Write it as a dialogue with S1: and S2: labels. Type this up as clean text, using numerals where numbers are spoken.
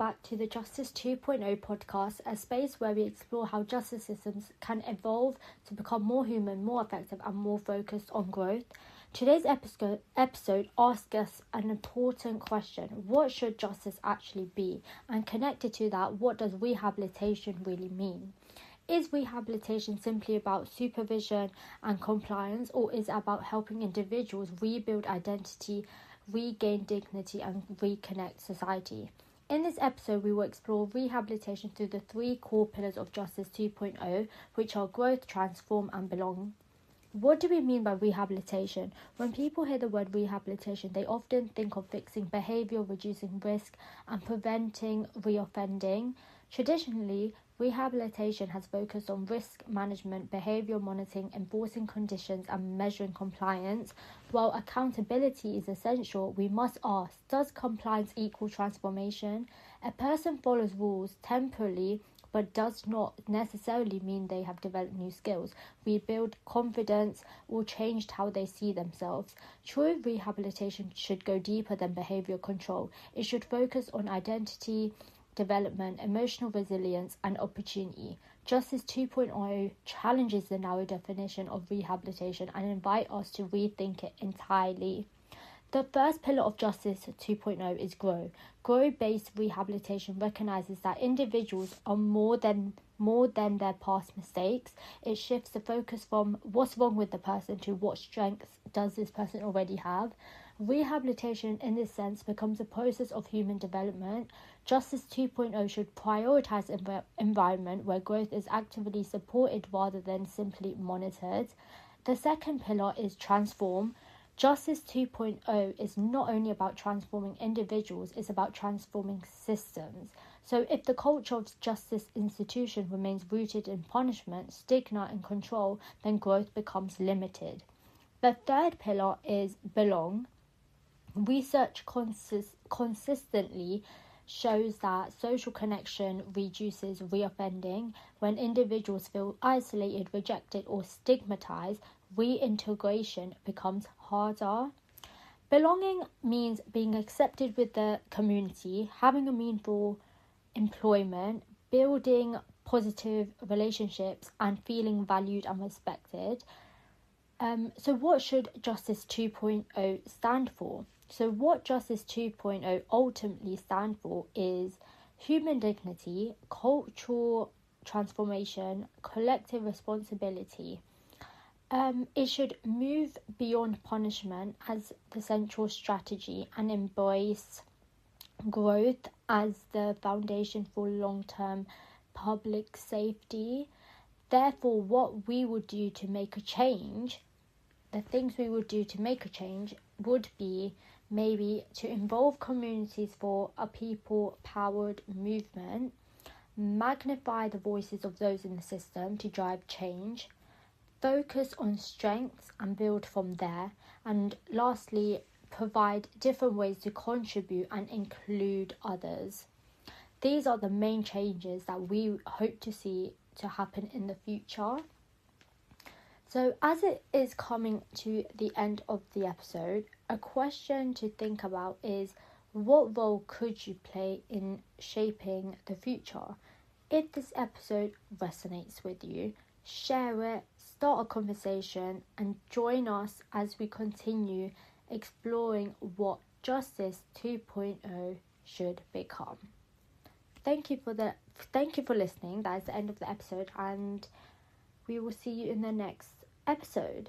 S1: back to the Justice 2.0 podcast, a space where we explore how justice systems can evolve to become more human, more effective, and more focused on growth. Today's episode asks us an important question: what should justice actually be? And connected to that, what does rehabilitation really mean? Is rehabilitation simply about supervision and compliance, or is it about helping individuals rebuild identity, regain dignity, and reconnect society? In this episode, we will explore rehabilitation through the three core pillars of Justice 2.0, which are growth, transform, and belong. What do we mean by rehabilitation? When people hear the word rehabilitation, they often think of fixing behaviour, reducing risk, and preventing reoffending. Traditionally, rehabilitation has focused on risk management, behaviour monitoring, enforcing conditions, and measuring compliance. While accountability is essential, we must ask, does compliance equal transformation? A person follows rules temporarily, but does not necessarily mean they have developed new skills, rebuild confidence, or changed how they see themselves. True rehabilitation should go deeper than behaviour control. It should focus on identity, development, emotional resilience, and opportunity. Justice 2.0 challenges the narrow definition of rehabilitation and invite us to rethink it entirely. The first pillar of Justice 2.0 is grow. Grow-based rehabilitation recognises that individuals are more than their past mistakes. It shifts the focus from what's wrong with the person to what strengths does this person already have. Rehabilitation, in this sense, becomes a process of human development. Justice 2.0 should prioritise environment where growth is actively supported rather than simply monitored. The second pillar is transform. Justice 2.0 is not only about transforming individuals, it's about transforming systems. So if the culture of justice institution remains rooted in punishment, stigma, and control, then growth becomes limited. The third pillar is belong. Research consistently shows that social connection reduces reoffending. When individuals feel isolated, rejected, or stigmatized, reintegration becomes harder. Belonging means being accepted with the community, having a meaningful employment, building positive relationships, and feeling valued and respected. So what should Justice 2.0 stand for? So what Justice 2.0 ultimately stand for is human dignity, cultural transformation, collective responsibility. It should move beyond punishment as the central strategy and embrace growth as the foundation for long-term public safety. Therefore, what we would do to make a change, the things we would do to make a change would be maybe to involve communities for a people-powered movement, magnify the voices of those in the system to drive change, focus on strengths and build from there, and lastly, provide different ways to contribute and include others. These are the main changes that we hope to see to happen in the future. So as it is coming to the end of the episode, a question to think about is, what role could you play in shaping the future? If this episode resonates with you, share it, start a conversation, and join us as we continue exploring what Justice 2.0 should become. Thank you for listening. That is the end of the episode, and we will see you in the next episode.